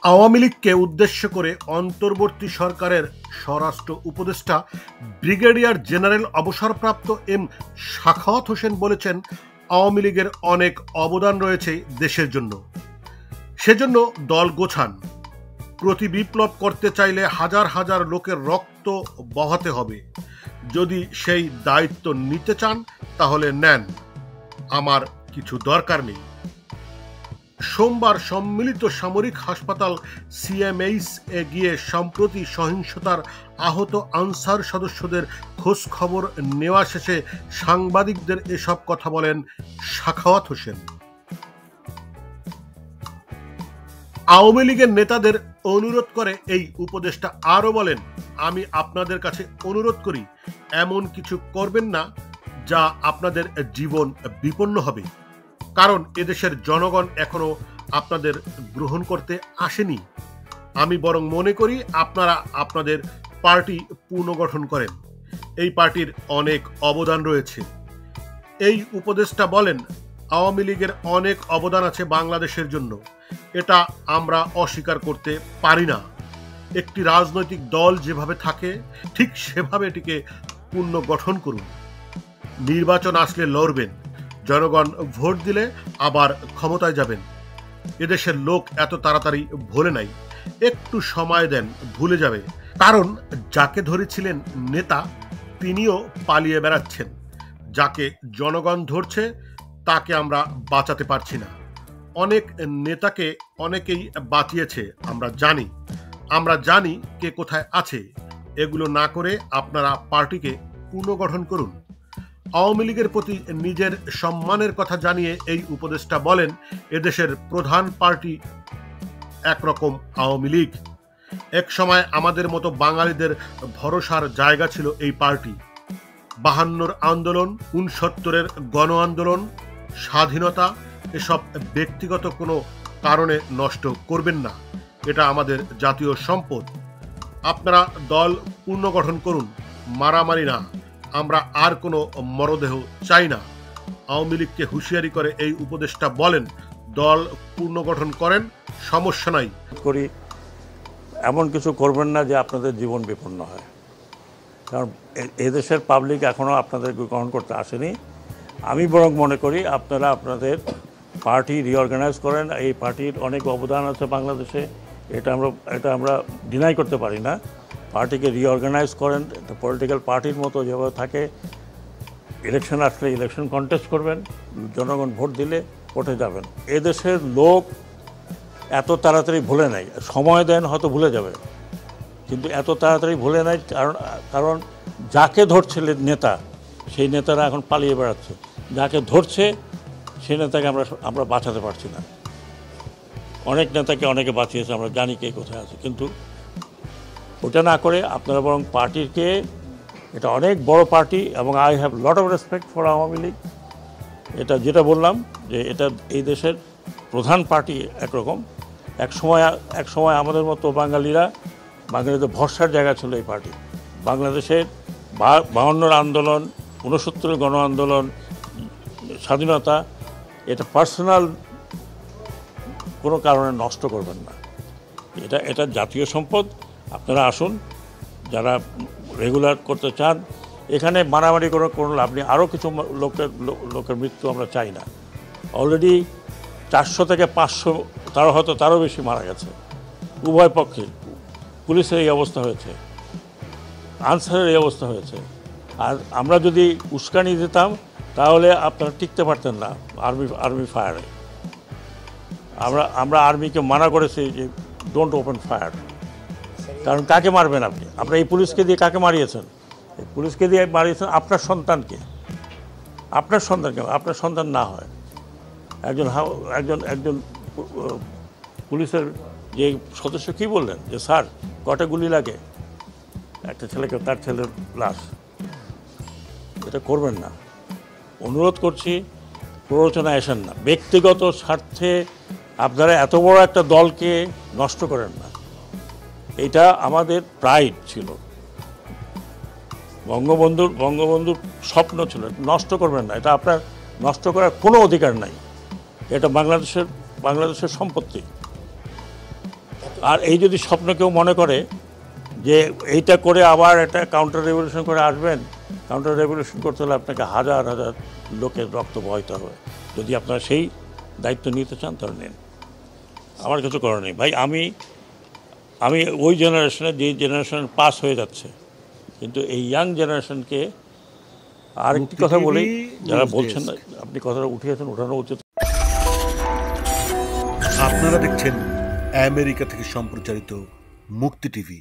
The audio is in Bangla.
আওয়ামী লীগকে উদ্দেশ্য করে অন্তর্বর্তী সরকারের স্বরাষ্ট্র উপদেষ্টা ব্রিগেডিয়ার জেনারেল অবসরপ্রাপ্ত এম সাখাওয়াত হোসেন বলেছেন, আওয়ামী লীগের অনেক অবদান রয়েছে দেশের জন্য, সেজন্য দল গোছান। প্রতি বিপ্লব করতে চাইলে হাজার হাজার লোকের রক্ত বহাতে হবে। যদি সেই দায়িত্ব নিতে চান তাহলে নেন, আমার কিছু দরকার নেই। সোমবার সম্মিলিত সামরিক হাসপাতাল সিএমএইচ এ গিয়ে সম্প্রতি সহিংসতার আহত আনসার সদস্যদের খোঁজ খবর নেওয়া শেষে সাংবাদিকদের এসব কথা বলেন সাখাওয়াত হোসেন। আওয়ামী লীগের নেতাদের অনুরোধ করে এই উপদেষ্টা আরও বলেন, আমি আপনাদের কাছে অনুরোধ করি, এমন কিছু করবেন না যা আপনাদের জীবন বিপন্ন হবে, কারণ এদেশের জনগণ এখনো আপনাদের গ্রহণ করতে আসেনি। আমি বরং মনে করি আপনারা আপনাদের পার্টি পুনর্গঠন করেন। এই পার্টির অনেক অবদান রয়েছে। এই উপদেষ্টা বলেন, আওয়ামী লীগের অনেক অবদান আছে বাংলাদেশের জন্য, এটা আমরা অস্বীকার করতে পারি না। একটি রাজনৈতিক দল যেভাবে থাকে ঠিক সেভাবে এটিকে পুনর্গঠন করুন। নির্বাচন আসলে লড়বেন, জনগণ ভোট দিলে আবার ক্ষমতায় যাবেন। এদেশের লোক এত তাড়াতাড়ি ভোলে নাই, একটু সময় দেন, ভুলে যাবে। কারণ যাকে ধরেছিলেন নেতা তিনিও পালিয়ে বেড়াচ্ছেন। যাকে জনগণ ধরছে তাকে আমরা বাঁচাতে পারছি না। অনেক নেতাকে অনেকেই বাঁচিয়েছে, আমরা জানি কে কোথায় আছে। এগুলো না করে আপনারা পার্টিকে পুনর্গঠন করুন। আওয়ামী লীগের প্রতি নিজের সম্মানের কথা জানিয়ে এই উপদেষ্টা বলেন, এদেশের প্রধান পার্টি একরকম আওয়ামী লীগ। এক সময় আমাদের মতো বাঙালিদের ভরসার জায়গা ছিল এই পার্টি। 52 আন্দোলন, 69 গণ আন্দোলন, স্বাধীনতা, এসব ব্যক্তিগত কোনো কারণে নষ্ট করবেন না। এটা আমাদের জাতীয় সম্পদ। আপনারা দল পুনর্গঠন করুন, মারামারি না। আমরা আর কোনো মরদেহ চাই না। আওয়ামী লীগকে হুঁশিয়ারি করে এই উপদেষ্টা বলেন, দল পুনর্গঠন করেন, সমস্যা নাই। করি এমন কিছু করবেন না যে আপনাদের জীবন বিপন্ন হয়, কারণ এদেশের পাবলিক এখনও আপনাদেরকে গ্রহণ করতে আসেনি। আমি বরং মনে করি আপনারা আপনাদের পার্টি রিঅর্গানাইজ করেন। এই পার্টির অনেক অবদান আছে বাংলাদেশে, এটা আমরা ডিনাই করতে পারি না। পার্টিকে রিঅর্গানাইজ করেন, পলিটিক্যাল পার্টির মতো যেভাবে থাকে, ইলেকশন আসলে ইলেকশন কন্টেস্ট করবেন, জনগণ ভোট দিলে ভোটে যাবেন। এদেশের লোক এত তাড়াতাড়ি ভুলে নাই, সময় দেন হয়তো ভুলে যাবে, কিন্তু এত তাড়াতাড়ি ভুলে নাই। কারণ যাকে ধরছিলেন নেতা, সেই নেতারা এখন পালিয়ে বেড়াচ্ছে। যাকে ধরছে সেই নেতাকে আমরা বাঁচাতে পারছি না। অনেক নেতাকে অনেকে বাঁচিয়েছে, আমরা জানি কে কোথায় আছে, কিন্তু ওটা না করে আপনারা বরং পার্টিকে, এটা অনেক বড় পার্টি এবং I have lot of respect for Awami League. এটা যেটা বললাম যে এটা এই দেশের প্রধান পার্টি একরকম। এক সময় আমাদের মতো বাঙালিদের ভরসার জায়গা ছিল এই পার্টি। বাংলাদেশের 52 আন্দোলন, 69 গণ আন্দোলন, স্বাধীনতা, এটা পার্সোনাল কোনো কারণে নষ্ট করবেন না। এটা জাতীয় সম্পদ। আপনারা আসুন, যারা রেগুলার করতে চান। এখানে মারামারি করে কোনো লাভ নেই। আরও কিছু লোকের মৃত্যু আমরা চাই না। অলরেডি 400 থেকে 500, তারও বেশি মারা গেছে উভয় পক্ষে। পুলিশের এই অবস্থা হয়েছে, আনসারের এই অবস্থা হয়েছে। আর আমরা যদি উস্কানি দিতাম তাহলে আপনারা টিকতে পারতেন না আর্মি ফায়ারে। আমরা আর্মিকে মানা করেছি যে ডোন্ট ওপেন ফায়ার। কারণ কাকে মারবেন আপনি? আপনার এই পুলিশকে দিয়ে কাকে মারিয়েছেন? পুলিশকে দিয়ে মারিয়েছেন আপনার সন্তানকে। আপনার সন্তান না হয় একজন পুলিশের যে সদস্য কী বললেন যে স্যার কটা গুলি লাগে একটা ছেলেকে, তার ছেলের লাশ। এটা করবেন না, অনুরোধ করছি। প্ররোচনায় আসেন না, ব্যক্তিগত স্বার্থে আপনারা এত বড় একটা দলকে নষ্ট করেন না। এটা আমাদের প্রাইড ছিল, বঙ্গবন্ধুর স্বপ্ন ছিল, নষ্ট করবেন না। এটা আপনার নষ্ট করার কোনো অধিকার নাই। এটা বাংলাদেশের সম্পত্তি। এত আর এই যদি স্বপ্ন কেউ মনে করে যে এইটা করে আবার একটা কাউন্টার রেভলিউশন করে আসবেন, কাউন্টার রেভলিউশন করতে হলে আপনাকে হাজার হাজার লোকের রক্ত বহাইতে হবে। যদি আপনারা সেই দায়িত্ব নিতে চান তাহলে নেন, আমার কিছু করার নেই ভাই। আমি ওই জেনারেশনে, যে জেনারেশন পাস হয়ে যাচ্ছে, কিন্তু এই ইয়াং জেনারেশনকে আরেকটি কথা বলি, যারা বলছেন না আপনি কথাটা উঠিয়েছেন, উঠানো উচিত। আপনারা দেখছেন আমেরিকা থেকে সম্প্রচারিত মুক্তি টিভি।